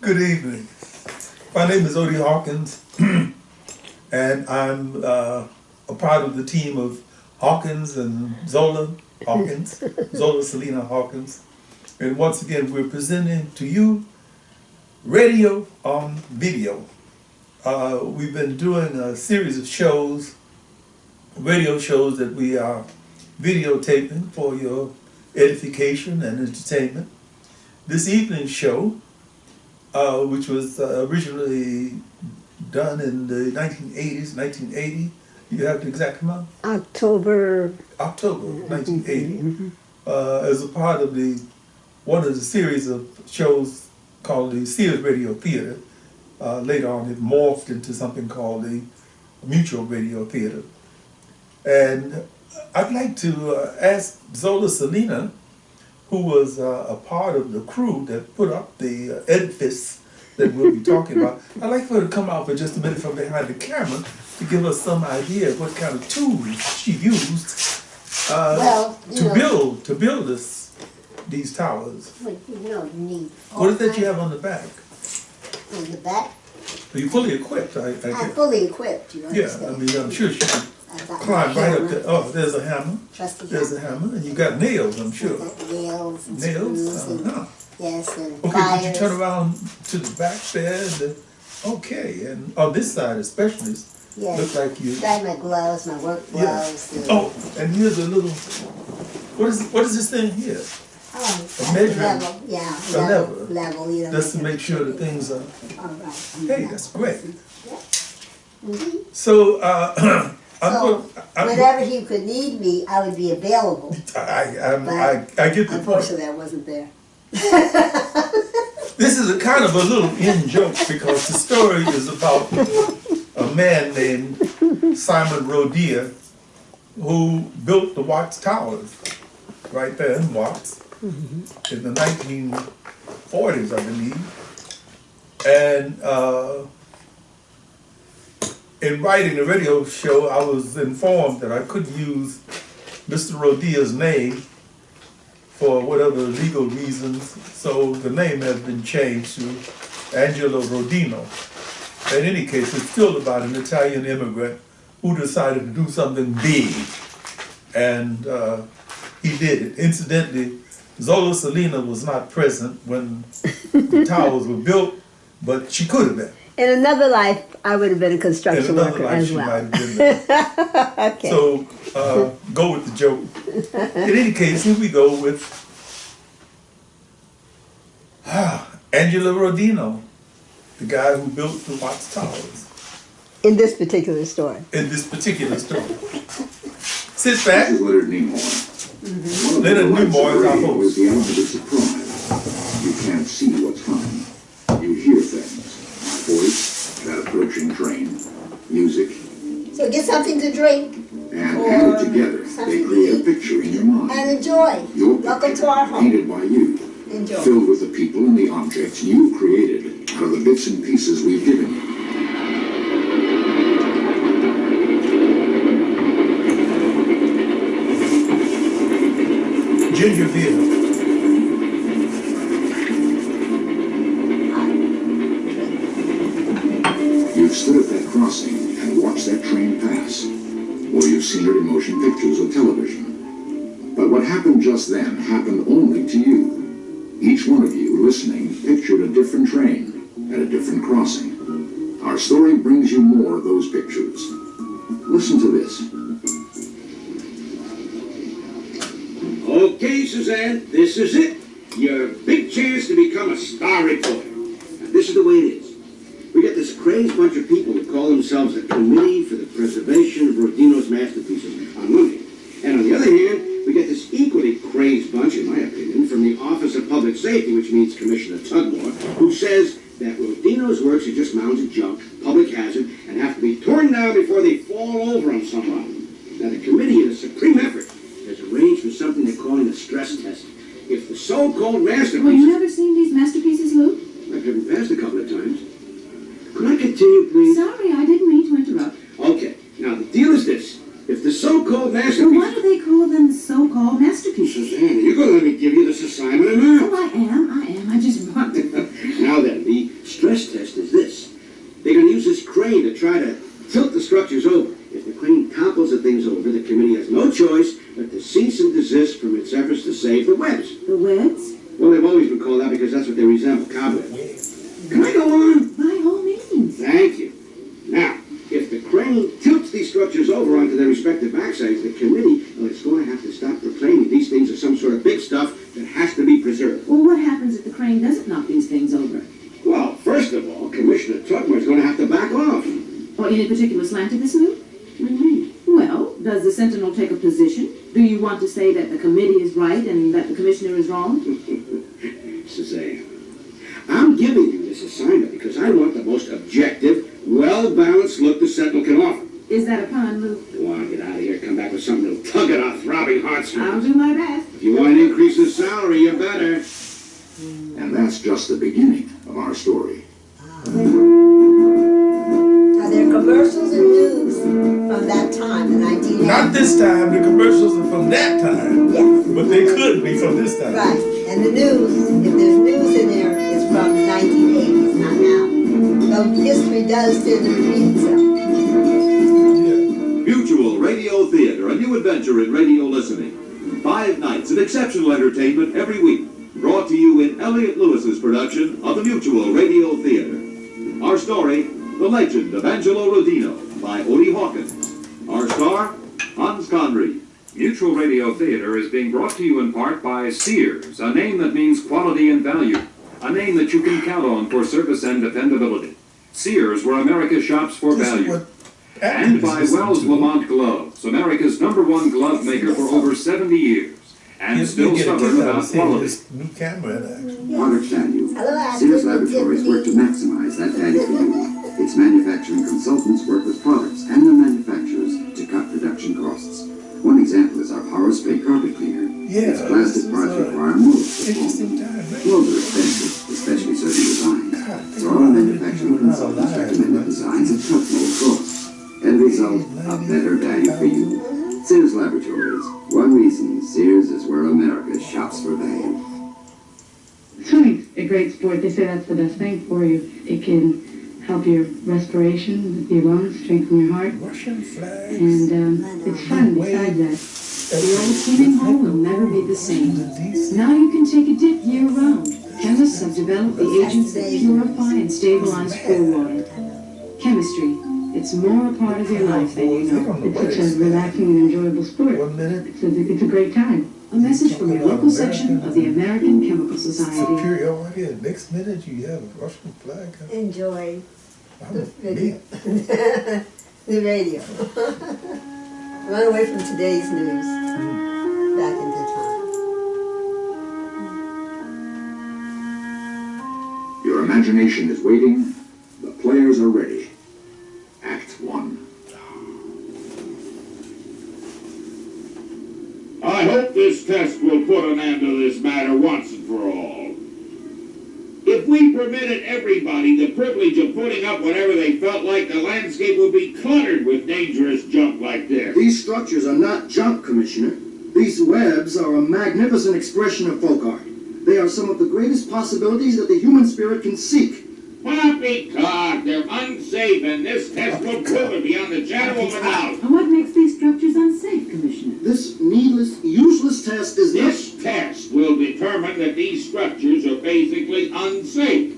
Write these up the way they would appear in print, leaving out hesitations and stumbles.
Good evening. My name is Odie Hawkins, and I'm a part of the team of Hawkins and Zola Hawkins, Zola Salena-Hawkins. And once again, we're presenting to you radio on video. We've been doing a series of shows, radio shows that we are videotaping for your edification and entertainment. This evening's show, which was originally done in the 1980. You have the exact month? October 1980. As a part of one of the series of shows called the Sears Radio Theater. Later on, it morphed into something called the Mutual Radio Theater. And I'd like to ask Zola Salena, who was a part of the crew that put up the edifice that we'll be talking about. I'd like for her to come out for just a minute from behind the camera to give us some idea of what kind of tools she used to build these towers. you need. What is that you have on the back? On the back? Are you fully equipped? I'm fully equipped, you understand? Yeah, I mean, I'm sure she can climb right up there. Oh, there's a hammer. There's a hammer, and you got nails, I'm sure. Nails and nails. screws and, yes, and okay, pliers. Would you turn around to the back there? Okay, and on this side especially, looks like you. I have my gloves, my work gloves. Yeah. Oh, and here's a little. What is this thing here? Oh, a measuring level. Yeah, level. You know, just to make sure that things are. All right. Hey, that's great. Yeah. Mm-hmm. So, whenever he could need me, I would be available. I get the unfortunately, I wasn't there. This is a kind of a little in-joke because the story is about a man named Simon Rodino who built the Watts Towers right there in Watts in the 1940s, I believe. And in writing the radio show, I was informed that I couldn't use Mr. Rodino's name for whatever legal reasons, so the name has been changed to Angelo Rodino. In any case, it's still about an Italian immigrant who decided to do something big, and he did it. Incidentally, Zola Salena was not present when the towers were built, but she could have been. In another life, I would have been a construction worker as well. Might have been okay. So, go with the joke. In any case, here we go with Angelo Rodino, the guy who built the Watts Towers. In this particular story. In this particular story. Sit back. This is Leonard Nimoy. Leonard Nimoy is our host. Was the element of surprise. You can't see what's coming. You hear things. Voice, that approaching train, music. So get something to drink. And added together, they create a picture in your mind. And enjoy. Welcome to our home. Painted by you. Enjoy. Filled with the people and the objects you created out of the bits and pieces we've given you. Ginger beer. You've stood at that crossing and watched that train pass, or you've seen it in motion pictures or television. But what happened just then happened only to you. Each one of you listening pictured a different train at a different crossing. Our story brings you more of those pictures. Listen to this. Okay, Suzanne, this is it. Your big chance to become a star reporter. Now, this is the way it is. We got this crazed bunch of people that call themselves the Committee for the Preservation of Rodino's Masterpieces on one hand. And on the other hand, we get this equally crazed bunch, in my opinion, from the Office of Public Safety, which means Commissioner Tugmore, who says that Rodino's works are just mounds of junk, public hazard, and have to be torn down before they fall over on someone. Now, the committee, in a supreme effort, has arranged for something they're calling a stress test. If the so-called masterpieces... Well, you never seen these masterpieces, Lou? I've driven past a couple of times. Could I continue, please? Sorry, I didn't mean to interrupt. Okay, now the deal is this. If the so-called masterpieces... Well, why do they call them so-called masterpieces? Suzanne, you're going to let me give you this assignment now. Oh, I am. I just want to... Now then, the try to tilt the structures over. If the crane topples the things over, the committee has no choice but to cease and desist from its efforts to save the webs. The webs? Well, they've always been called that because that's what they resemble, cobwebs. Can I go on? By all means. Thank you. Now, if the crane tilts these structures over onto their respective backsides, the committee is going to have to stop proclaiming these things are some sort of big stuff that has to be preserved. Well, what happens if the crane doesn't knock these things over? Well, first of all, Commissioner Tugmer is going to have to back off. Or any particular slant of this move? What do you mean? Well, does the Sentinel take a position? Do you want to say that the committee is right and that the commissioner is wrong? Suzanne, I'm giving you this assignment because I want the most objective, well-balanced look the Sentinel can offer. Is that a pun, Luke? You want to get out of here, come back with something that'll tug at our throbbing I'll heartstrings. do my best. If you want an increase in salary, you better. And that's just the beginning of our story. Are there commercials and news from that time, the 1980s? Not this time. The commercials are from that time. Yes. But they could be from this time. Right. And the news, if there's news in there, is from the 1980s, not now. So history does tend to repeat itself. Mutual Radio Theater, a new adventure in radio listening. 5 nights of exceptional entertainment every week. Brought to you in Elliot Lewis's production of the Mutual Radio Theater. Our story, The Legend of Angelo Rodino by Odie Hawkins. Our star, Hans Conried. Mutual Radio Theater is being brought to you in part by Sears, a name that means quality and value. A name that you can count on for service and dependability. Sears, where America shops for value. And by Wells Lamont Gloves, America's #1 glove maker for over 70 years. And still stubborn about quality. New camera in action. Product value. Hello, Sears Ashley. Laboratories work to maximize that value for you. Its manufacturing consultants work with products and their manufacturers to cut production costs. One example is our Power Spray carpet cleaner. Yeah, Its plastic parts require molds. interesting time, man. Molds are expensive, especially certain designs. So our manufacturing consultants recommend the designs at top mold costs. End result, a better value for you. Sears Laboratories. One reason Sears is where America shops for value. Swimming's a great sport. They say that's the best thing for you. It can help your respiration with your lungs, strengthen your heart, Russian flags. and it's fun besides that. The old swimming hole will never be the same. Now you can take a dip year-round. Chemists have developed the agents that purify and stabilize pool water. Chemistry. It's more a part of your life than you know. It's such a relaxing and enjoyable sport. 1 minute. It's a great time. A message from the local section of the American Chemical Society. Superiority. The next minute you have a Russian flag. Enjoy I'm the a video. big- The radio. Run away from today's news. Back into time. Your imagination is waiting. The players are ready. Act 1. I hope this test will put an end to this matter once and for all. If we permitted everybody the privilege of putting up whatever they felt like, the landscape would be cluttered with dangerous junk like this. These structures are not junk, Commissioner. These webs are a magnificent expression of folk art. They are some of the greatest possibilities that the human spirit can seek. Poppycock, they're unsafe, and this test will prove it beyond the shadow of a doubt. And what makes these structures unsafe, Commissioner? This needless, useless test is This test will determine that these structures are basically unsafe,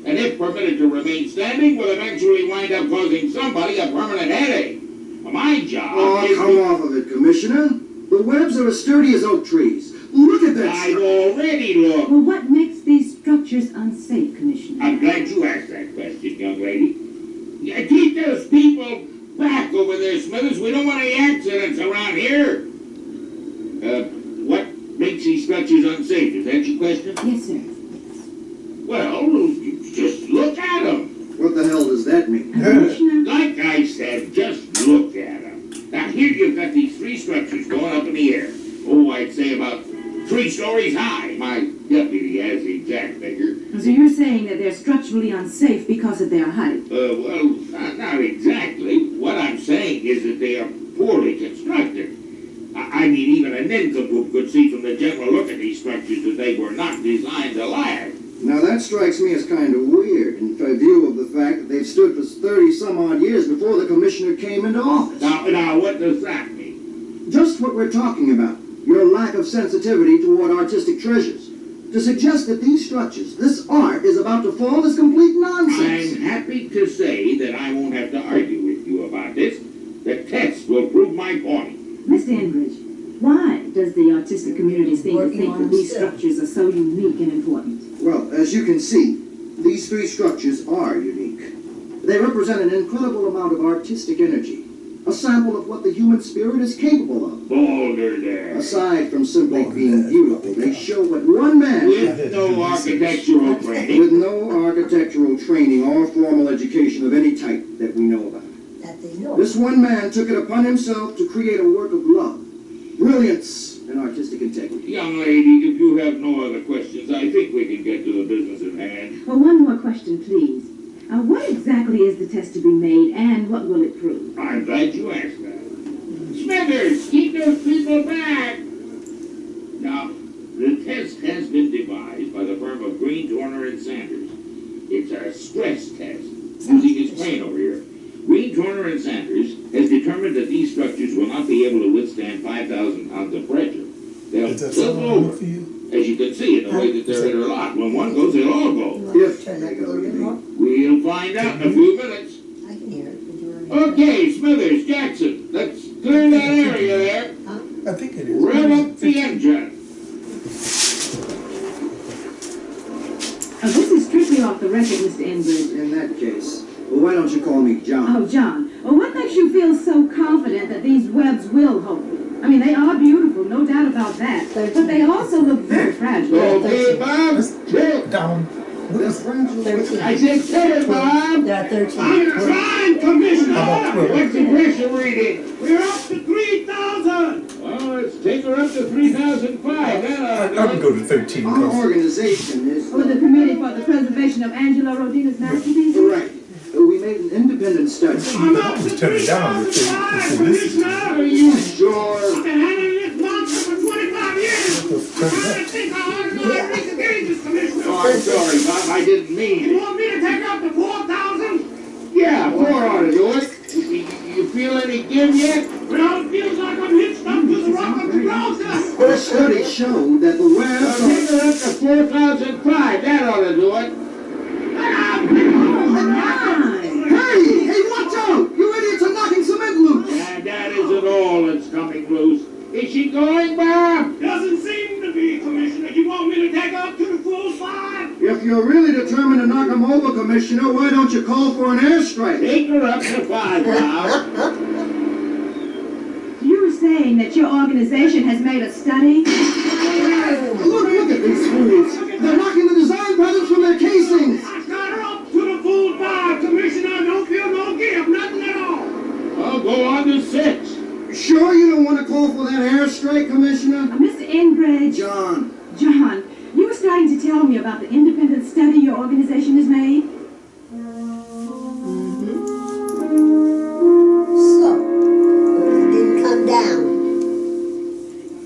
and if permitted to remain standing, will eventually wind up causing somebody a permanent headache. My job Oh, is come off of it, Commissioner. The webs are as sturdy as oak trees. Look at that I've structure. already looked. Well, what makes these structures unsafe, Commissioner? I'm glad you asked that question, young lady. Yeah, keep those people back over there, Smithers. We don't want any accidents around here. What makes these structures unsafe? Is that your question? Yes, sir. Well, you just look at them. What the hell does that mean? Commissioner? Like I said, just look at them. Now, here you've got these 3 structures going up in the air. Oh, I'd say about 3 stories high. My deputy has the exact figure. So you're saying that they're structurally unsafe because of their height? Well, not exactly. What I'm saying is that they are poorly constructed. I mean, even a nincompoop could see from the general look at these structures that they were not designed to last. Now that strikes me as kind of weird in view of the fact that they they've stood for 30-some-odd years before the commissioner came into office. Now, what does that mean? Just what we're talking about. Your lack of sensitivity toward artistic treasures. To suggest that these structures, this art, is about to fall is complete nonsense. I'm happy to say that I won't have to argue with you about this. The test will prove my point. Mr. Enbridge, why does the artistic community think that these structures are so unique and important? Well, as you can see, these three structures are unique. They represent an incredible amount of artistic energy, a sample of what the human spirit is capable of. Boulder there. Aside from simply being beautiful, they show what one man... With no architectural training. With no architectural training or formal education of any type that we know about. This one man took it upon himself to create a work of love, brilliance, and artistic integrity. Young lady, if you have no other questions, I think we can get to the business at hand. Well, one more question, please. What exactly is the test to be made, and what will it prove? I'm glad you asked that. Smithers, keep those people back! Now, the test has been devised by the firm of Green, Turner, and Sanders. It's a stress test, using his plane over here. Green, Turner, and Sanders has determined that these structures will not be able to withstand 5,000 pounds of pressure. They'll flip over. As you can see in the way that they're interlocked. When one goes, they'll all go. If they go, you mean. We'll find out in a few minutes. I can hear it. Okay, Smithers, Jackson, let's clear that area there. I think it is. Rev up the engine. This is strictly off the record, Mr. Enbridge. In that case, well, why don't you call me John? Oh, John. Well, what makes you feel so confident that these webs will hold? I mean, they are beautiful, no doubt about that. But they also look very fragile. Okay, Bob. Down. What is fragile? 13. I said 10, Bob. There are 13. I'm trying, Commissioner. How about 12? What's the pressure reading? We're up to 3,000. Well, let's take her up to 3,005. I can go to 13. Our organization is... For the Committee for the Preservation of Angelo Rodino's masterpieces? Right. We made an independent study. I'm up to Turn it down. 3,005, Commissioner. Are you sure? I've been handling this monster for 25 years. Turn it I up. think I ought to know how to the gauges, Commissioner. Oh, I'm sorry, Bob. I didn't mean You it. want me to take up to 4,000? Yeah, 4 ought to do it. You feel any give yet? Well, it feels like I'm hitched up to the rock of Gibraltar. The study showed that the webs... Take her up to 4,005. That ought to do it. Hey, watch out! You idiots are knocking cement loose! That isn't all that's coming loose. Is she going, Bob? Doesn't seem to be, Commissioner. You want me to take up to the full 5? If you're really determined to knock them over, Commissioner, why don't you call for an airstrike? Take her up to 5, Bob. You were saying that your organization has made a study? Look at these fools! They're knocking the design patterns from their casings! I got her up to the full 5, Commissioner. Don't feel no give, nothing at all. I'll go on to 6. Sure you don't want to call for that airstrike, Commissioner? Mr. Enbridge. John, You were starting to tell me about the independent study your organization has made? So, it didn't come down.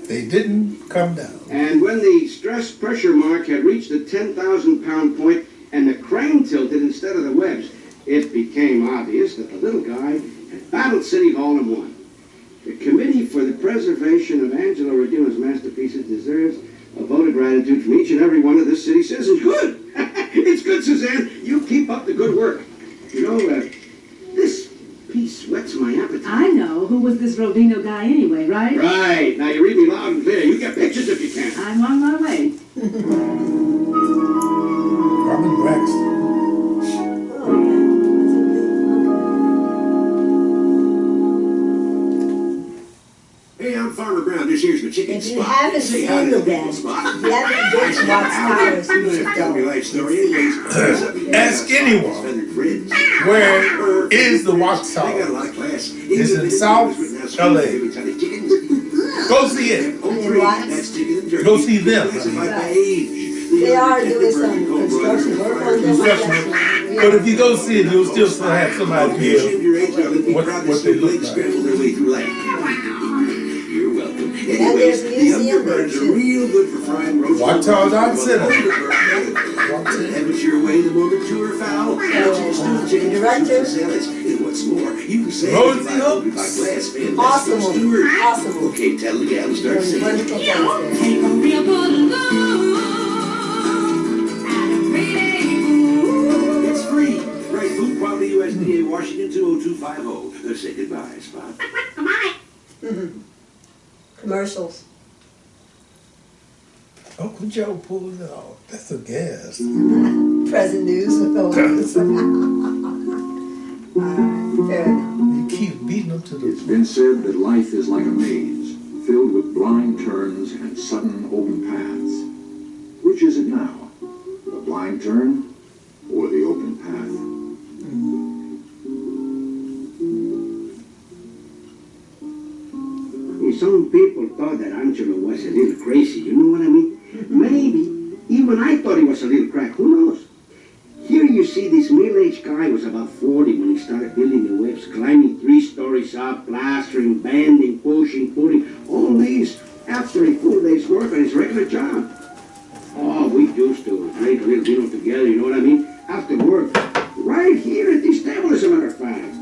They didn't come down. And when the stress pressure mark had reached the 10,000-pound point and the crane tilted instead of the webs, it became obvious that the little guy had battled City Hall and won. The Committee for the Preservation of Angelo Rodino's masterpieces deserves a vote of gratitude from each and every one of this city's citizens. Good! It's good, Suzanne. You keep up the good work. You know, this piece whets my appetite. I know. Who was this Rodino guy anyway, right? Right. Now, you read me loud and clear. You get pictures if you can. I'm on my way. Robin Braxton. Hey, I'm Farmer Brown. This here's my chicken If you spot. haven't Say seen hi to the the people band, spot. if you haven't been to Watts Towers, you should Tell me go. life story. Anyways, Ask anyone, feathered friends. where is the Watts They got a Towers? lot of class. It's in South LA. Go see it. That's chicken and turkey. Go see them. Classified by age. They are doing some construction work on this. But if you go see it, you'll still have some idea what they look like. Their way through life. You're welcome. And there's museum there Birds are too. real good for frying roast. Watch Towers Art Center. Have it your way the moment you are foul. Shooting director. And what's more, you can say Rosie Hawkins. by glass fan. Awesome movie. Awesome movie. Okay, tell the gal to start Doing singing. wonderful things there. Take a real good look at a pretty It's free. Right, Food Quality USDA, Washington 20250. Say goodbye, Spot. Commercials. Uncle Joe pulled it off. That's a gas. Present news with those. All right, fair enough. You keep beating them to It's the... been said that life is like a maze, filled with blind turns and sudden open paths. Which is it now? The blind turn or the open path? Some people thought that Angelo was a little crazy, you know what I mean? Maybe. Even I thought he was a little crack, who knows? Here you see this middle-aged guy was about 40 when he started building the webs, climbing 3 stories up, plastering, banding, pushing, putting, all these after a full day's work on his regular job. Oh, we used to drink a little dinner together, you know what I mean? After work, right here at this table, as a matter of fact.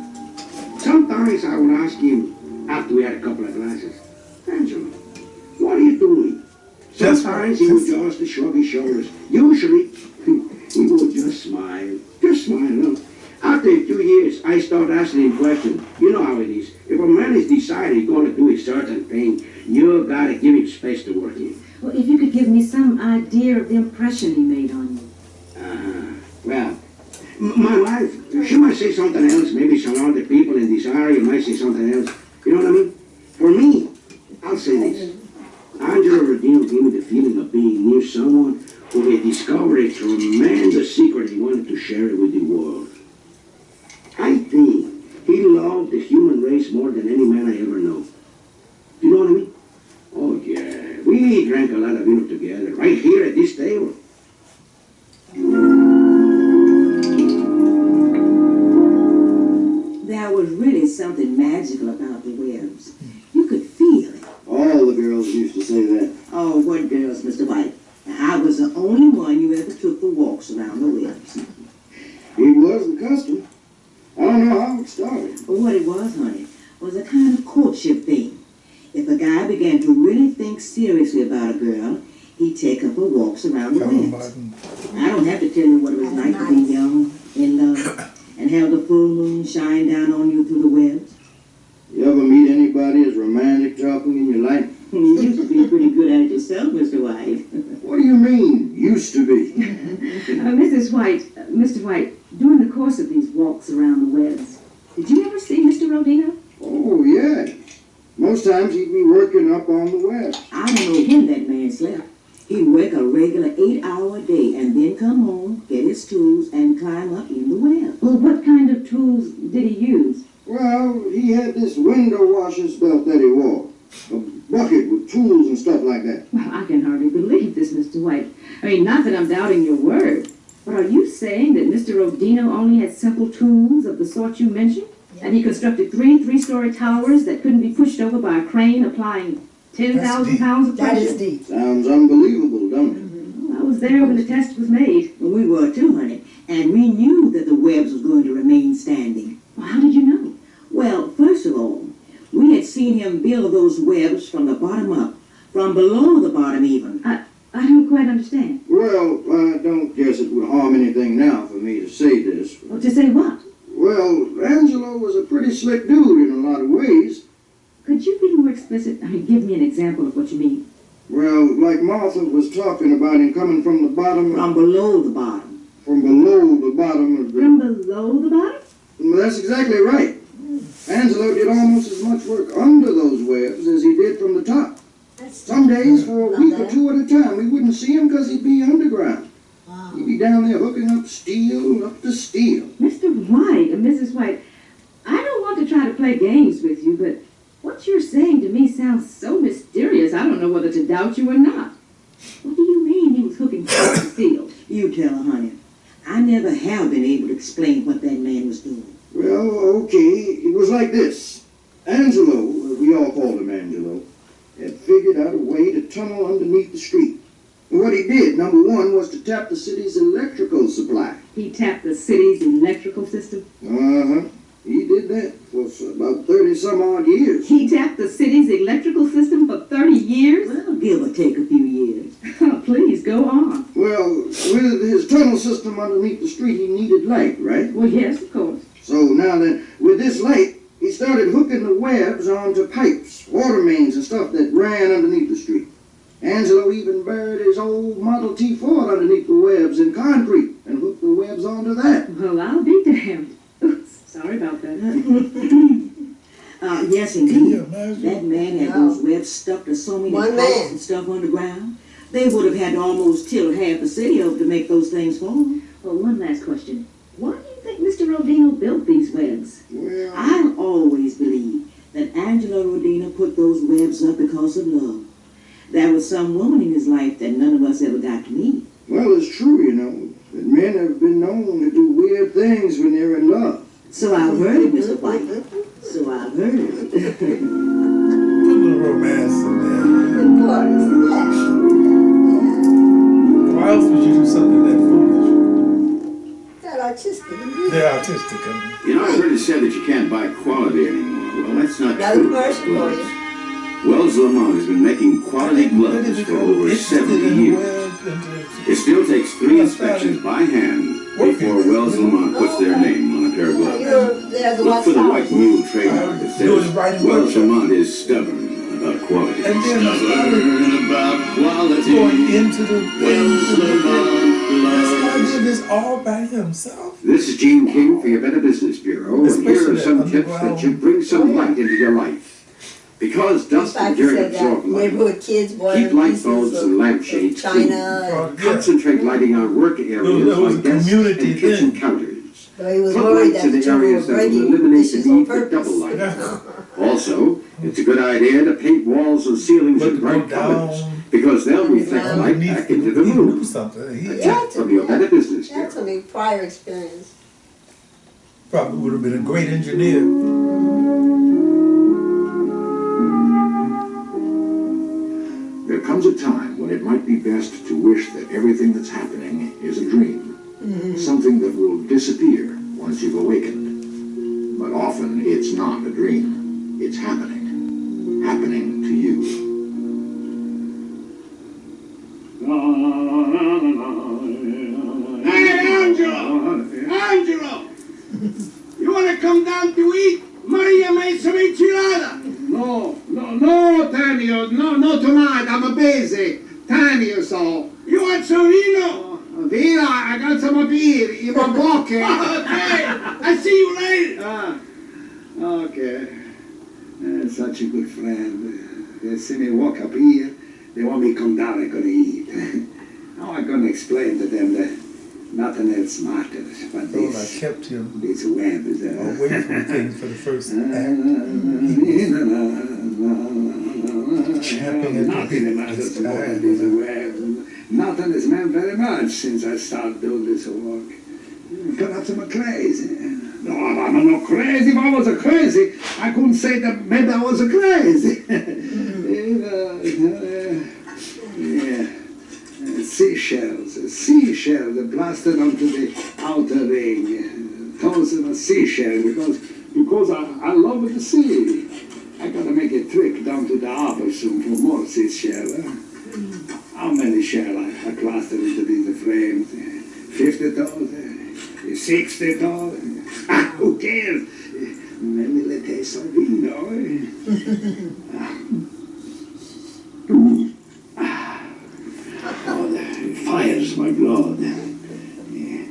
Sometimes I would ask him, after we had a couple of glasses, Angelo, what are you doing? Sometimes he would just shrug his shoulders. Usually, he would just smile. Just smile, look. After a few years, I started asking him questions. You know how it is. If a man is decided he's going to do a certain thing, you got to give him space to work in. Well, if you could give me some idea of the impression he made on you. Well, my wife, she might say something else. Maybe some other people in this area might say something else. You know what I mean? For me, I'll say this. Angelo Rodino gave me the feeling of being near someone who had discovered a tremendous secret he wanted to share it with the world. I think he loved the human race more than any man I ever know. You know what I mean? Oh, yeah. We drank a lot of vino together, right here at this table. There was really something magical about the webs. You could feel it. All the girls used to say that. Oh, what girls, Mr. White? I was the only one you ever took for walks around the webs. It was the custom. I don't know how it started. But what it was, honey, was a kind of courtship thing. If a guy began to really think seriously about a girl, he'd take her for walks around the webs. I don't have to tell you what it was like to be young, in love, and have the full moon shine down on you through the webs. You ever meet anybody as romantic talking in your life? You used to be pretty good at it yourself, Mr. White. What do you mean, used to be? Mr. White, during the course of these walks around the webs, did you ever see Mr. Rodino? Oh, yeah. Most times he'd be working up on the web. I don't know when that man slept. He'd work a regular 8-hour day and then come home, get his tools, and climb up in the web. Well, what kind of tools did he use? Well, he had this window washer's belt that he wore. A bucket with tools and stuff like that. Well, I can hardly believe this, Mr. White. I mean, not that I'm doubting your word, but are you saying that Mr. Rodino only had simple tools of the sort you mentioned? And he constructed 3 story towers that couldn't be pushed over by a crane applying 10,000 pounds of pressure? That is deep. Sounds unbelievable, don't it? Well, I was there when the test was made. Well, we were too, honey. And we knew that the webs was going to remain standing. Well, how did you know? Well, first of all, we had seen him build those webs from the bottom up. From below the bottom even. I don't quite understand. Well, I don't guess it would harm anything now for me to say this. Well, to say what? Well, Angelo was a pretty slick dude in a lot of ways. Could you be more explicit? I mean, give me an example of what you mean. Well, like Martha was talking about him coming from the bottom. From below the bottom. From below the bottom of the... From below the bottom? Well, that's exactly right. Angelo did almost as much work under those webs as he did from the top. Some days, for a week or two at a time, we wouldn't see him because he'd be underground. Wow. He'd be down there hooking up steel up to steel. Mr. White and Mrs. White, I don't want to try to play games with you, but what you're saying to me sounds so mysterious, I don't know whether to doubt you or not. What do you mean he was hooking steel to steel? You tell her, honey. I never have been able to explain what that man was doing. Well, okay, it was like this. Angelo, we all called him Angelo, had figured out a way to tunnel underneath the street. Well, what he did, number one, was to tap the city's electrical supply. He tapped the city's electrical system? Uh-huh. He did that for about 30-some-odd years. He tapped the city's electrical system for 30 years? Well, give or take a few years. Please, go on. Well, with his tunnel system underneath the street, he needed light, right? Well, yes, of course. So now then, with this light, he started hooking the webs onto pipes, water mains, and stuff that ran underneath the street. Angelo even buried his old Model T Ford underneath the webs in concrete and hooked the webs onto that. Well, I'll be damned. Oops, sorry about that. Yes, indeed. That man had those webs stuck to so many pipes and stuff underground. They would have had to almost till half the city over to make those things form. Well, one last question. Why do you think Mr. Rodino built these webs? Well, I've always believed that Angelo Rodino put those webs up because of love. There was some woman in his life that none of us ever got to meet. well, it's true, you know, that men have been known to do weird things when they're in love. So I've heard, Mr. White. So I've heard. Put a little romance in there. Why else would you do something that foolish? That's artistic. They're artistic. You know, I've heard it said that you can't buy quality anymore. Well, that's not Another true. commercial for you. Wells Lamont has been making quality gloves for over 70 years. It still takes 3 inspections by hand before Wells Lamont puts their name on a pair of gloves. Look for the white mule trademark that says Wells Lamont is stubborn about quality. And then Stubborn about quality. going into the Wells Lamont gloves. Did this all by himself. This is Gene King for your Better Business Bureau, and here are some tips that should bring some light into your life. Because dust and dirt absorb light, keep light bulbs and lampshades clean. Concentrate lighting on work areas like desks and kitchen counters. Put lights in the areas that will eliminate the need for double lighting. Also, it's a good idea to paint walls and ceilings in bright colors, because they'll reflect light back into the room. A tip from your Better Business Bureau. That's a prior experience. Probably would have been a great engineer. There comes a time when it might be best to wish that everything that's happening is a dream. Something that will disappear once you've awakened. But often it's not a dream. It's happening. Happening to you. Hey, Angelo! Angelo! You want to come down to eat? Maria made some enchilada. No, Tanio, no tonight, I'm busy. Tanio, so. You want some vino? Vino, I got some beer in my pocket. Okay, I see you later. Okay. Such a good friend. They see me walk up here, they want me to come down and gonna eat. How am I gonna explain to them that nothing else matters but this? I kept him this web is away from things for the first act. Nothing matters more than this web. Nothing has meant very much since I started doing this work. Perhaps I'm crazy. No, I'm not crazy. If I was crazy, I couldn't say that maybe I was crazy. Yeah. Seashells blasted onto the outer ring. Thousand of seashells because I love the sea. I gotta make a trip down to the harbor soon for more seashells. How many shells I plastered into these frames? 50,000? 60,000? Who cares? Maybe let taste some vino. Oh, that fires my blood. Yeah.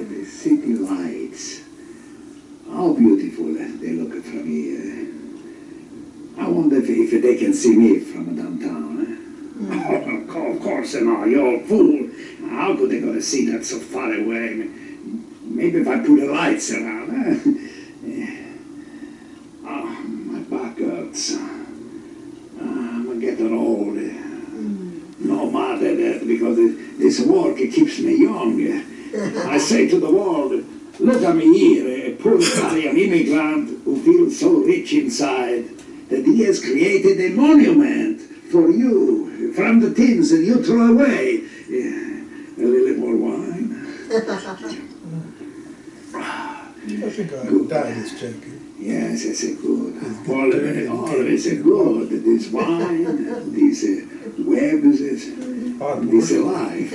The city lights. How beautiful they look from here. I wonder if they can see me from downtown. Oh, of course not. You're a fool. How could they gonna see that so far away? Maybe if I put the lights around. Oh, my back hurts. I'm getting old. No matter that, because this work it keeps me young. I say to the world, look at me here, a poor Italian immigrant who feels so rich inside that he has created a monument for you, from the tins that you throw away. A little more wine. I think I died this jacket. Yes, it's a good. All of it is a good. This wine, these webs, this life.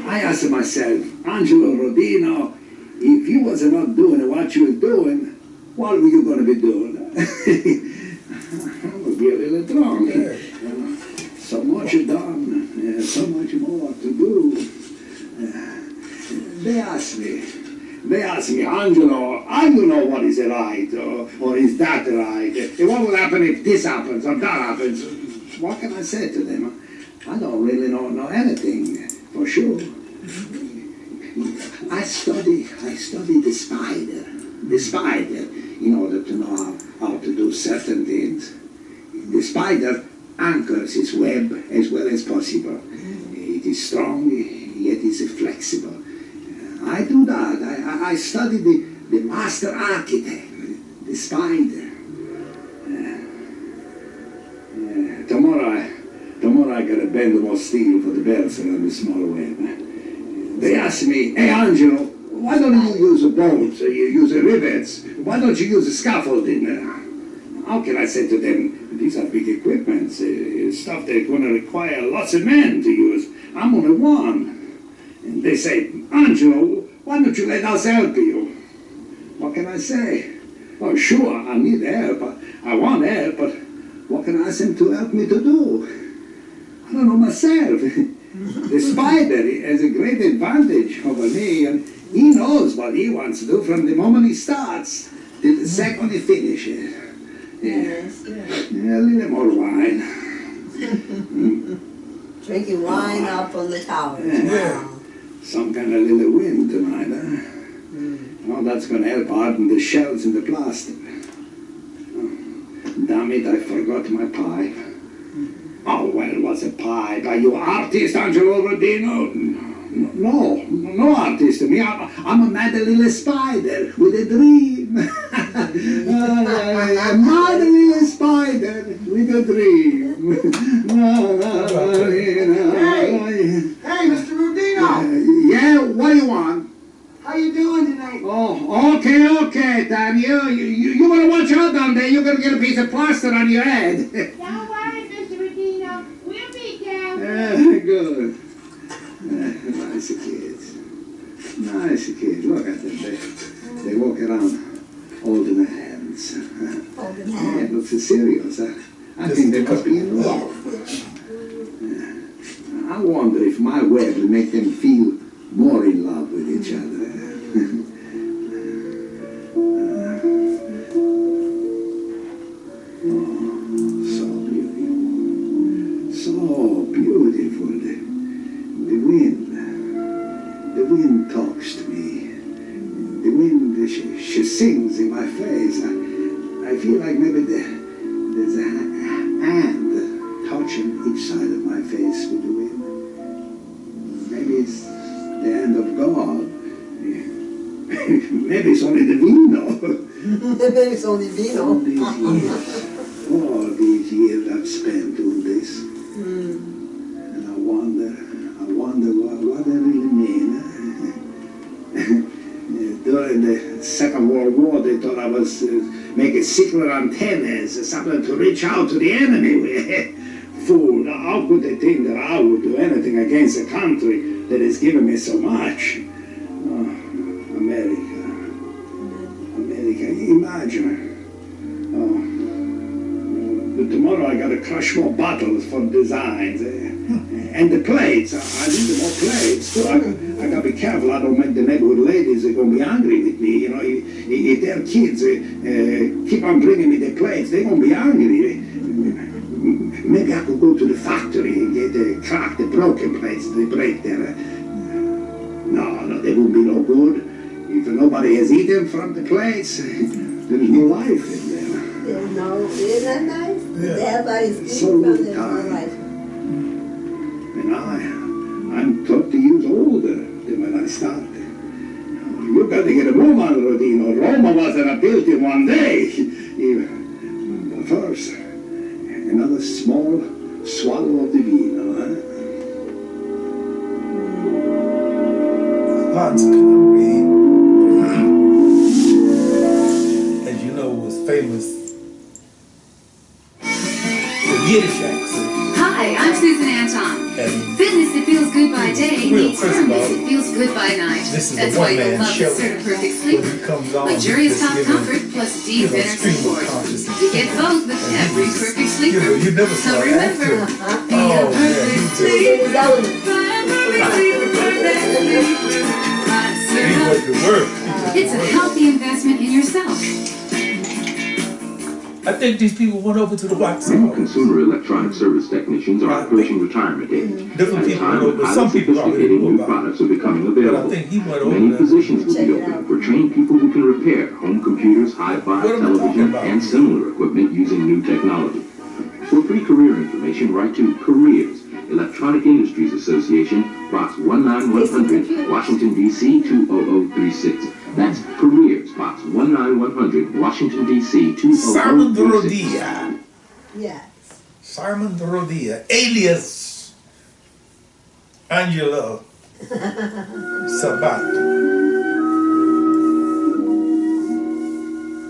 I asked myself, Angelo Rodino, if you was not doing what you were doing, what were you going to be doing? I would be a little drunk. So much done, so much more to do. They asked me, Angelo, I don't know what is right, or is that right? What will happen if this happens, or that happens? What can I say to them? I don't really know anything, for sure. I study the spider, in order to know how to do certain things. The spider anchors its web as well as possible. It is strong, yet is flexible. I do that. I study the master architect, the spider. Tomorrow I gotta bend more steel for the bells around the small web. They asked me, hey Angelo, why don't you use a bolt? You use rivets. Why don't you use a scaffolding? How can I say to them, these are big equipments, stuff that's going to require lots of men to use. I'm only one. And they say, Angelo, why don't you let us help you? What can I say? Oh, sure, I need help. I want help, but what can I ask him to help me to do? I don't know myself. The spider has a great advantage over me, and he knows what he wants to do from the moment he starts till the second he finishes. Yes, Yeah, a little more wine. Drinking wine up on the towers. Yeah. Some kind of little wind tonight, huh? Oh, that's going to help harden the shells in the plastic. Oh, damn it, I forgot my pipe. Oh, well, what's a pipe? Are you artist, Angelo Rodino? No artist to me. I'm a mad little spider with a dream. A mad little spider with a dream. Hey, Mr. Rodino! Yeah, what do you want? How you doing tonight? Oh, okay, Tom. You want to watch out down there. You're going to get a piece of plaster on your head. Don't worry, Mr. Rodino. We'll be careful. Good. Nice kids. Nice kids. Look at them. They walk around holding their hands. Yeah, it looks serious. I think they must be in love. I wonder if my web will make them feel more in love with each other. So beautiful. So beautiful. The wind talks to me. The wind, she sings in my face. I feel like maybe there's a hand touching each side of my face with the wind. Maybe it's the hand of God. Maybe it's only the vino. Maybe it's only vino. All these years I've spent doing this. And I wonder what they really mean. During the Second World War, they thought I was making secret antennas, something to reach out to the enemy with. Fool, how could they think that I would do anything against a country that has given me so much? Oh, America, imagine. But tomorrow I gotta crush more bottles for designs. And the plates, I need more plates. So I gotta be careful I don't make the neighborhood ladies, they're gonna be angry with me. You know, if their kids keep on bringing me the plates, they're gonna be angry. Maybe I could go to the factory and get crack the broken plates they break there. No, they won't be no good. If nobody has eaten from the plates, there's no life in there. No, isn't that nice? Yeah. Everybody's So eating from their tired. life. And I'm 30 years older than when I started. You got to get a move on, Rodino. Roma wasn't built in one day. But first, another small swallow of the beer. Goodbye night. This is That's a why you'll one-man love the show. Perfect Sleep. When he comes on, Luxurious just top give him, comfort plus deep inner stream of support. consciousness. You get both with every Perfect Sleeper. You never So saw that. remember, be a perfect He sleeper. went to work. It's a healthy investment in yourself. I think these people went over to the wax Many house. consumer electronic service technicians are approaching retirement age. Different At a people time went when over. highly Some people already sophisticated knew new about products are becoming it. But I available. think he went over Many there. positions will be open for trained people who can repair home computers, hi-fi, What am I talking television, about? and similar equipment using new technology. For free career information, write to Careers, Electronic Industries Association, Box 19100, Washington, D.C. 20036. That's Careers, Box 19100, Washington, D.C. Simon 20036. Rodia. Yes. Simon Rodia, alias Angelo Sabat.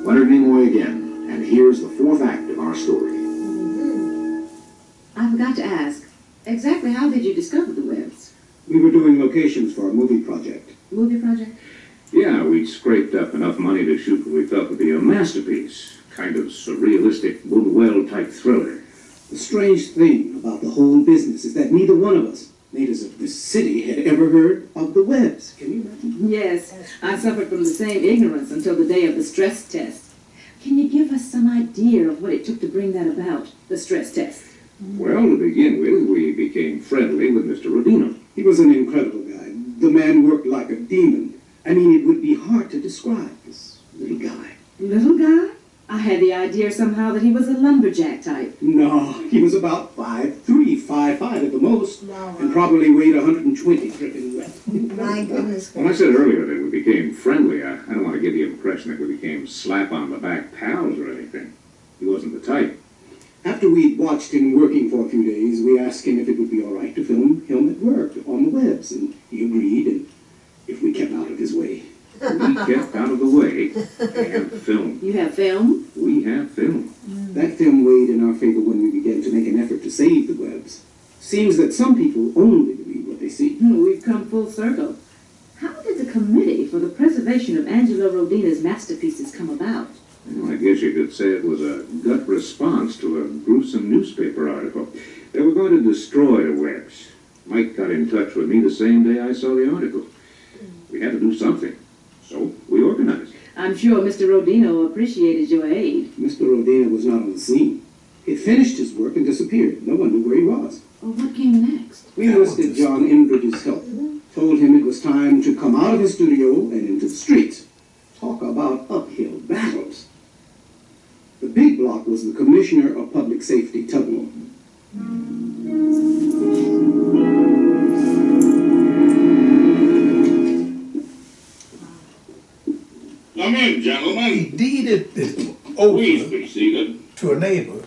Leonard Nimoy again, and here's the fourth act of our story. I forgot to ask, exactly how did you discover the webs? We were doing locations for a movie project. Movie project? Yeah, we'd scraped up enough money to shoot what we thought would be a masterpiece. Kind of surrealistic, Buñuel-type thriller. The strange thing about the whole business is that neither one of us, natives of this city, had ever heard of the webs. Can you imagine? Yes, I suffered from the same ignorance until the day of the stress test. Can you give us some idea of what it took to bring that about, the stress test? Well, to begin with, we became friendly with Mr. Rodino. He was an incredible guy. The man worked like a demon. I mean, it would be hard to describe this little guy. Little guy? I had the idea somehow that he was a lumberjack type. No, he was about 5'3", 5'5" at the most, and probably weighed 120 dripping wet. My goodness. When I said earlier that we became friendly, I don't want to give the impression that we became slap-on-the-back pals or anything. He wasn't the type. After we'd watched him working for a few days, we asked him if it would be all right to film him at work on the webs, and he agreed, and if we kept out of his way. We kept out of the way and filmed. You have film? We have film. That film weighed in our favor when we began to make an effort to save the webs. Seems that some people only believe what they see. We've come full circle. How did the Committee for the Preservation of Angelo Rodino's Masterpieces come about? Well, I guess you could say it was a gut response to a gruesome newspaper article. They were going to destroy the webs. Mike got in touch with me the same day I saw the article. We had to do something, so we organized. I'm sure Mr. Rodino appreciated your aid. Mr. Rodino was not on the scene. He'd finished his work and disappeared. No one knew where he was. Well, what came next? We enlisted John Inbridge's help. Told him it was time to come out of his studio and into the streets. Talk about uphill battles. The big block was the Commissioner of Public Safety, Tugmore. Come in, gentlemen. He deeded it over Please be seated. to a neighbor.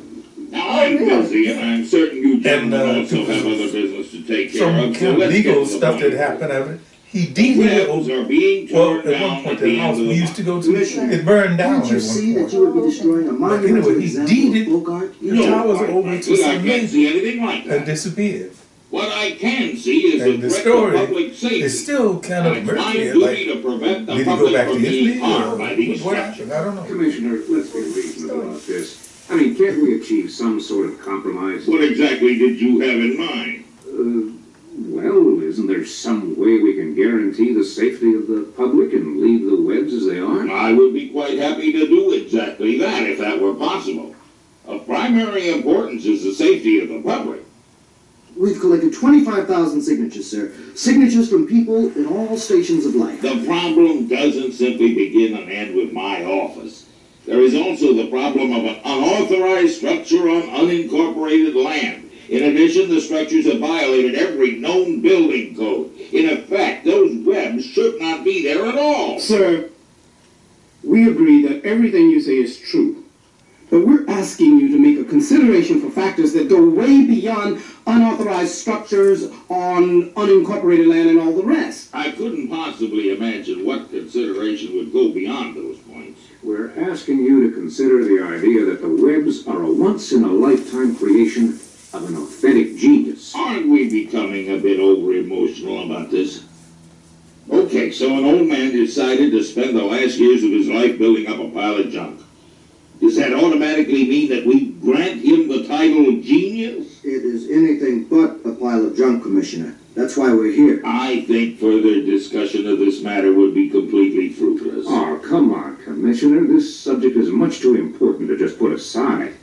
Now, I'm busy, and I'm certain you gentlemen And, also have other business to take care Some of. So kind of let's get legal to the stuff point. that happened of it. He deeded it Webs over. are being Well, torn at one down point, at the the house end of we the used to month. go to, it burned down Can't you at see one that point. you would be destroying a monument anyway, to he example deeded of Bogart? The towers over to I some can't see neighbor anything like and that. disappeared. What I can see is And a the threat story to public safety. It's still kind And of it's my murky. duty Like, to prevent the did he go public back to from being Italy harmed or by these what structures. happened? I don't know. Commissioner, let's be reasonable about this. I mean, can't we achieve some sort of compromise? What exactly did you have in mind? Well, isn't there some way we can guarantee the safety of the public and leave the webs as they are? I would be quite happy to do exactly that if that were possible. Of primary importance is the safety of the public. We've collected 25,000 signatures, sir. Signatures from people in all stations of life. The problem doesn't simply begin and end with my office. There is also the problem of an unauthorized structure on unincorporated land. In addition, the structures have violated every known building code. In effect, those webs should not be there at all. Sir, we agree that everything you say is true. But we're asking you to make a consideration for factors that go way beyond unauthorized structures on unincorporated land and all the rest. I couldn't possibly imagine what consideration would go beyond those points. We're asking you to consider the idea that the webs are a once-in-a-lifetime creation of an authentic genius. Aren't we becoming a bit over-emotional about this? Okay, so an old man decided to spend the last years of his life building up a pile of junk. Does that automatically mean that we grant him the title of genius? It is anything but a pile of junk, Commissioner. That's why we're here. I think further discussion of this matter would be completely fruitless. Oh, come on, Commissioner. This subject is much too important to just put aside.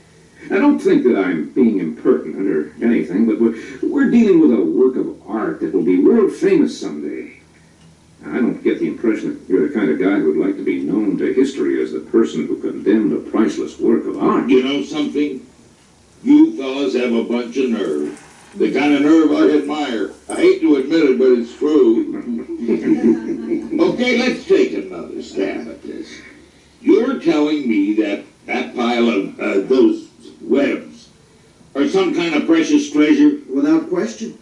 I don't think that I'm being impertinent or anything, but we're dealing with a work of art that will be world famous someday. I don't get the impression that you're the kind of guy who'd like to be known to history as the person who condemned a priceless work of art. You know something? You fellas have a bunch of nerve. The kind of nerve I admire. I hate to admit it, but it's true. Okay, let's take another stab at this. You're telling me that that pile of those webs are some kind of precious treasure? Without question.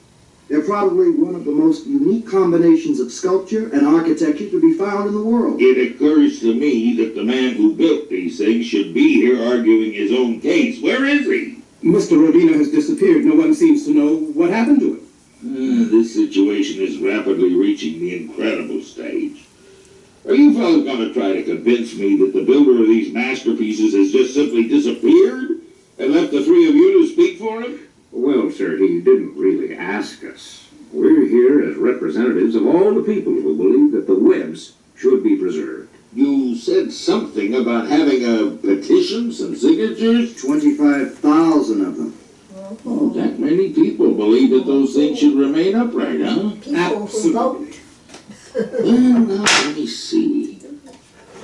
They're probably one of the most unique combinations of sculpture and architecture to be found in the world. It occurs to me that the man who built these things should be here arguing his own case. Where is he? Mr. Rodino has disappeared. No one seems to know what happened to him. This situation is rapidly reaching the incredible stage. Are you fellas going to try to convince me that the builder of these masterpieces has just simply disappeared and left the three of you to speak for him? Well, sir, he didn't really ask us. We're here as representatives of all the people who believe that the webs should be preserved. You said something about having a petition, some signatures? 25,000 of them. Oh, that many people believe that those things should remain upright, huh? People who vote. Well, now, let me see.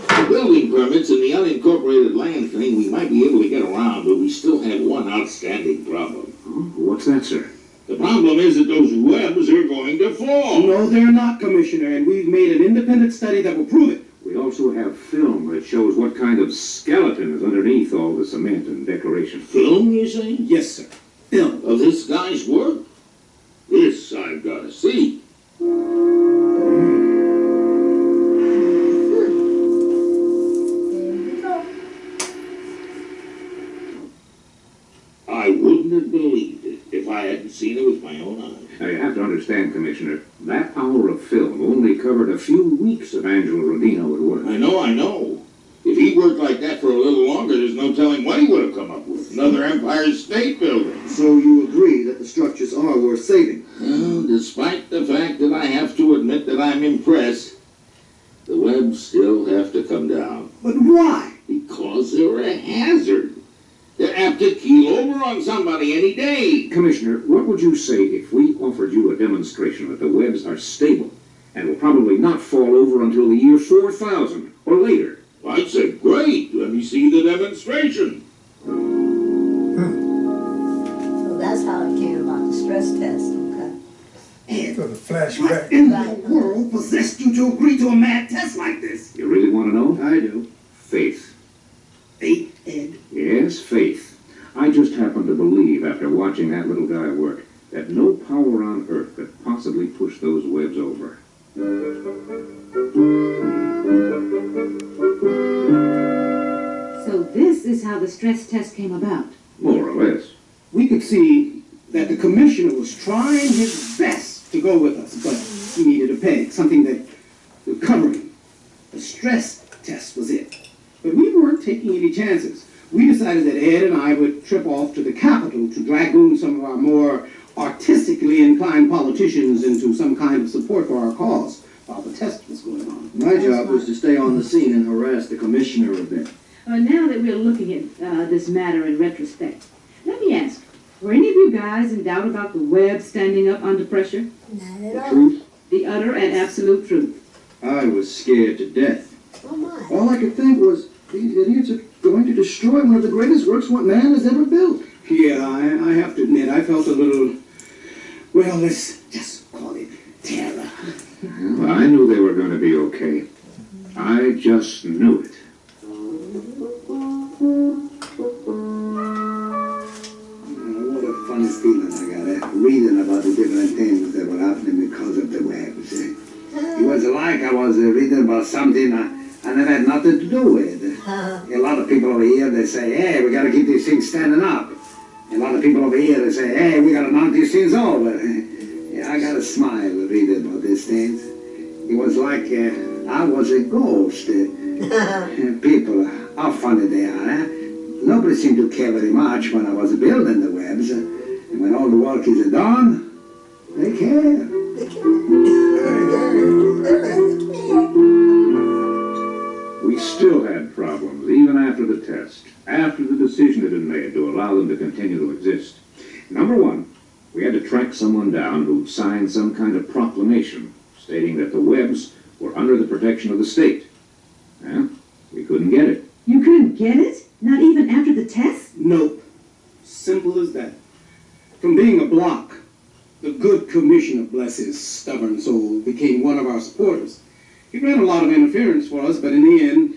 The building permits and the unincorporated land thing we might be able to get around, but we still have one outstanding problem. What's that, sir? The problem is that those webs are going to fall. No, they're not, Commissioner, and we've made an independent study that will prove it. We also have film that shows what kind of skeleton is underneath all the cement and decoration. Film, you say? Yes, sir. Film. Of this guy's work? This I've got to see. I wouldn't have believed it if I hadn't seen it with my own eyes. Now, you have to understand, Commissioner, that hour of film only covered a few weeks of Angelo Rodino at work. I know. If he worked like that for a little longer, there's no telling what he would have come up with. Another Empire State Building. So you agree that the structures are worth saving? Well, despite the fact that I have to admit that I'm impressed, the webs still have to come down. But why? Because they're a hazard. They're apt to keel over on somebody any day. Commissioner, what would you say if we offered you a demonstration that the webs are stable and will probably not fall over until the year 4000 or later? I'd say, great, let me see the demonstration. So that's how it came about the stress test, okay? For the flashback. What in the world possessed you to agree to a mad test like this? You really want to know? I do. Faith. Faith, Ed? Yes, faith. I just happen to believe, after watching that little guy work, that no power on earth could possibly push those webs over. So this is how the stress test came about. More or less. We could see that the commissioner was trying his best to go with us, but he needed a peg, something that would cover him. The stress test was it. But we weren't taking any chances. We decided that Ed and I would trip off to the Capitol to dragoon some of our more artistically inclined politicians into some kind of support for our cause while the test was going on. My job was to stay on the scene and harass the commissioner a bit. Now that we're looking at this matter in retrospect, let me ask, were any of you guys in doubt about the web standing up under pressure? Not at all. Truth? The utter and absolute truth. I was scared to death. Oh my. All I could think was, these idiots are going to destroy one of the greatest works what man has ever built. Yeah, I have to admit, I felt a little, well, let's just call it terror. Well, I knew they were going to be okay. I just knew it. What a funny feeling I got reading about the different things that were happening because of the webs. It was like I was reading about something I never had nothing to do with. A lot of people over here, they say, hey, we got to keep these things standing up. A lot of people over here, they say, hey, we got to knock these things over. Yeah, I got to smile reading about these things. It was like I was a ghost. People, how funny they are, eh? Nobody seemed to care very much when I was building the webs. And when all the work is done, they care. We still had problems, even after the test, after the decision had been made to allow them to continue to exist. Number one, we had to track someone down who'd signed some kind of proclamation stating that the webs were under the protection of the state. Well, we couldn't get it. You couldn't get it? Not even after the test? Nope. Simple as that. From being a block, the good commissioner, bless his stubborn soul, became one of our supporters. He ran a lot of interference for us, but in the end,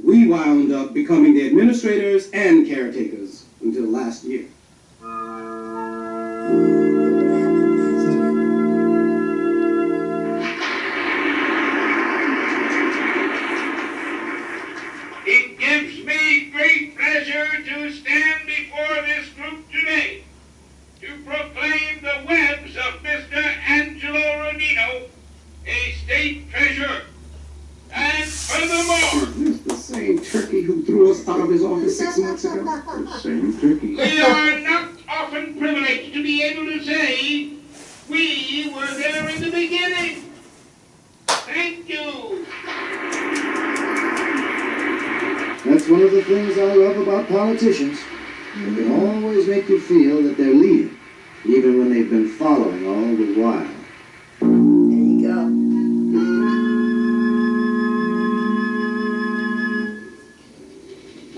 we wound up becoming the administrators and caretakers until last year. It gives me great pleasure to stand before this group today to proclaim the webs of Mr. Angelo Rodino a state treasure. And furthermore, It's the same turkey who threw us out of his office 6 months ago. The same turkey. we are not often privileged to be able to say we were there in the beginning. Thank you. That's one of the things I love about politicians. They can always make you feel that they're leading, even when they've been following all the while. There you go.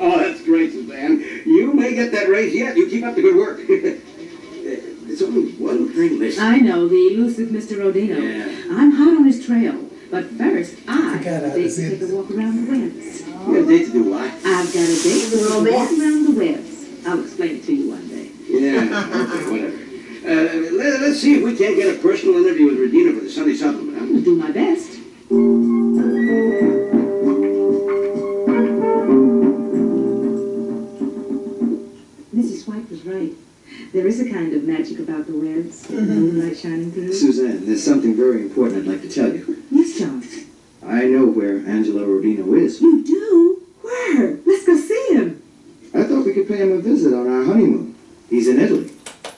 Oh, that's great, Suzanne. You may get that raise yet. You keep up the good work. There's only one thing missing. I know, the elusive Mr. Rodino. Yeah. I'm hot on his trail. But first, I forgot have a how date to to take a walk around the webs. You have a date to do what? I've got a date to take a walk around the webs. I'll explain it to you one day. Yeah, okay, whatever. Let's see if we can't get a personal interview with Rodino for the Sunday supplement. Huh? I'll do my best. Mrs. White was right. There is a kind of magic about the webs. The moonlight shining through. Suzanne, there's something very important I'd like to tell you. Yes, John. I know where Angelo Rodino is. You do? Where? Let's go see him. I thought we could pay him a visit on our honeymoon. He's in Italy.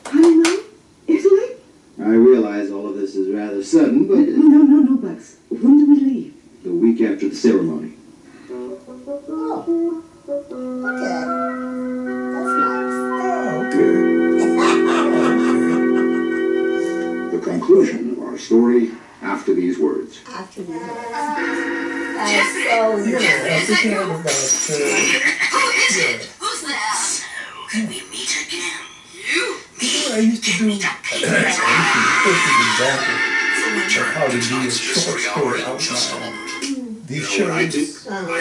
Honeymoon? Italy? I realize all of this is rather sudden, but No, Bucks. When do we leave? the week after the ceremony. Oh. Okay. That's nice. The conclusion of our story after these words. After that. I was thinking about Who's there? We meet again. You? I used to do example of how to do a short story outline. These shows, I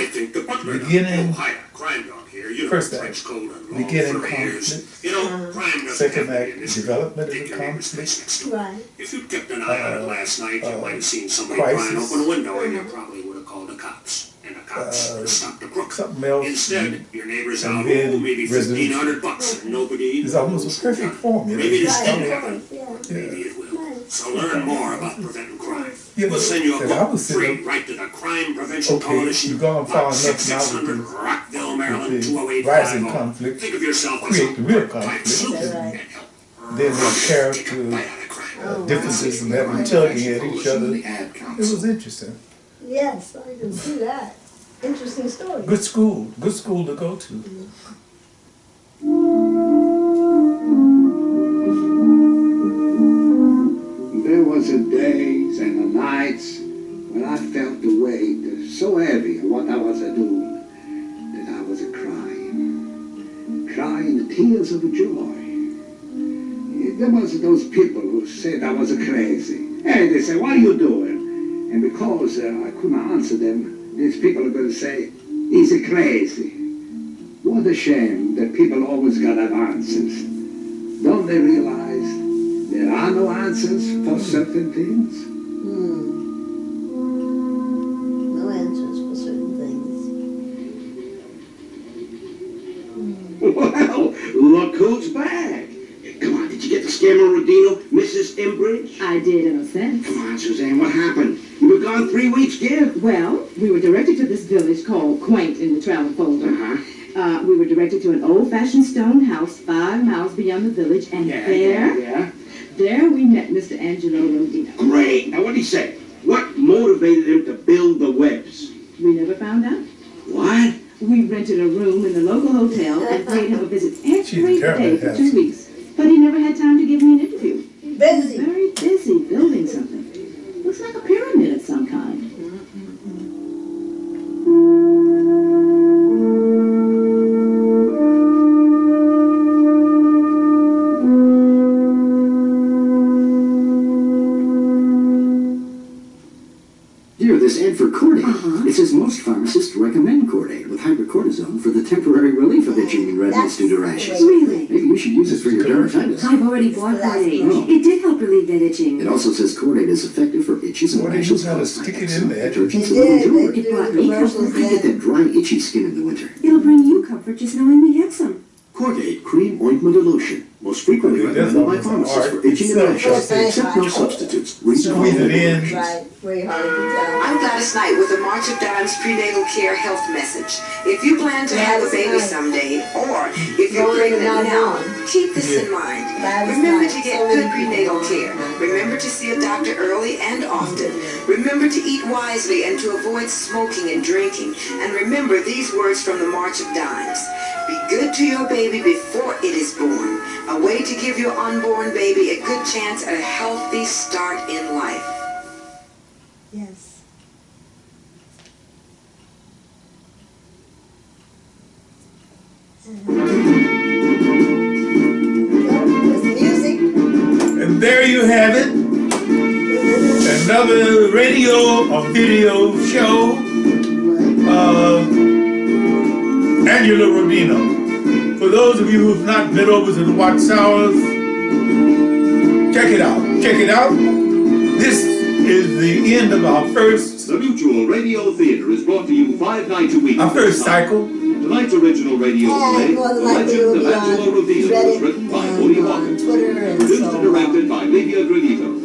think the butler. beginning, Crime dog here. You know, first act, French code and law beginning for years. conflict, You know, crime doesn't second have to be act, in this development of Take the your neighbor's conflict, place next door. Right. If you'd kept an eye on it last night, you might have seen somebody crisis, prying open a window and you probably would have called the cops. And the cops would have stopped the crook. something else, Instead, your neighbor's and out, then oh, maybe resolution. $1,500 and nobody. It's almost a perfect formula. Maybe this Right. didn't happen. Yeah. Maybe it will. So learn more about preventing crime. You know, We'll send you a that I book was free sitting- right to the Crime Prevention Okay, Coalition. you've gone far Box enough now 6600 with Rockville, Maryland, the 20850. rising conflict, Think of yourself as create the real type conflict, sleuth Right. and help then the character differences and having tugging at each other. It was interesting. Yes, I can see that. Interesting story. Good school to go to. There was the days and the nights when I felt the weight so heavy of what I was doing that I was crying tears of joy. There was those people who said I was crazy. Hey, they said, what are you doing? And because I couldn't answer them, these people are going to say, he's crazy. What a shame that people always got to have answers. Don't they realize there are no answers for certain things? No answers for certain things. Well, look who's back. Come on, did you get the scammer Rodino, Mrs. Imbridge? I did, in a sense. Come on, Suzanne, what happened? You were gone 3 weeks, dear? Well, we were directed to this village called Quaint in the travel folder. We were directed to an old-fashioned stone house 5 miles beyond the village, and there we met Mr. Angelo Rodino. Great. Now, what did he say? What motivated him to build the webs? We never found out. What? We rented a room in the local hotel and paid him a visit every day for 2 weeks. But he never had time to give me an interview. Busy. Very busy building something. Looks like a pyramid of some kind. Dear, this ad for Cordate. It says most pharmacists recommend Cordate with hypercortisone for the temporary relief of itching and redness due to rashes. Really? Maybe you should use it for your dermatitis. I've already bought Cordate. Oh. It did help relieve that itching. It also says Cordate is effective for itches and rashes caused by detergents and jewelry. It brought me comfort. I get that dry, itchy skin in the winter. It'll bring you comfort just knowing we have some. Cordate cream, ointment, or lotion. Most frequently recommended by pharmacists for itching and rashes, except no substitutes. Read the Squeeze it in. Right, very hard to tell. I'm Gladys Knight with the March of Dimes Prenatal Care Health Message. If you plan to have a baby someday, or if you're pregnant now, keep this in mind. Remember to get good prenatal care. Remember to see a doctor early and often. Remember to eat wisely and to avoid smoking and drinking. And remember these words from the March of Dimes. Be good to your baby before it is born. A way to give your unborn baby a good chance at a healthy start in life. Yes. And there you have it. Another radio or video show of Angelo Rodino. For those of you who've not been over to the Watchtowers, check it out. Check it out. This is the end of our first... The Mutual Radio Theater is brought to you 5 nights a week. Our first cycle. Tonight's original radio play, The Legend of Angelo Rodino, was written by Odie Hawkins. Produced and directed by Livia Granito.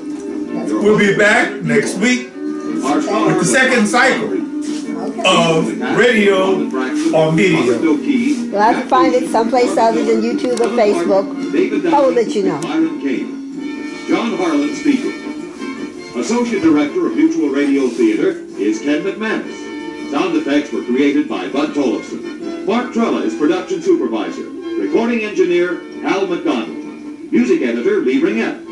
We'll be back next week with the second cycle of radio or media. You'll have to find it someplace other than YouTube or Facebook. I will let you know. John Harlan speaking. Associate Director of Mutual Radio Theater is Ken McManus. Sound effects were created by Bud Tollefson. Mark Trella is production supervisor. Recording engineer, Hal McDonald. Music editor, Lee Ringette.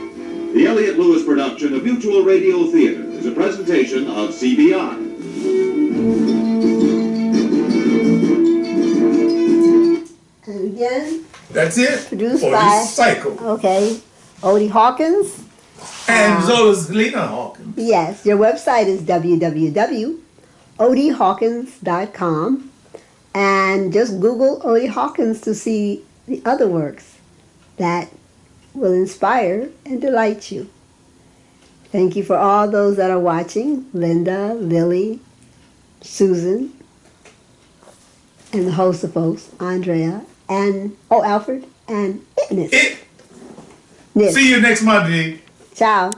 The Elliott Lewis production of Mutual Radio Theater is a presentation of CBI. And again, that's it. Produced for by this cycle. Okay, Odie Hawkins and Zola Salena-Hawkins. Yes, your website is www.odiehawkins.com, and just Google Odie Hawkins to see the other works that will inspire and delight you. Thank you for all those that are watching: Linda, Lily, Susan, and the host of folks, Andrea, and Alfred, and Nis. See you next Monday. Ciao.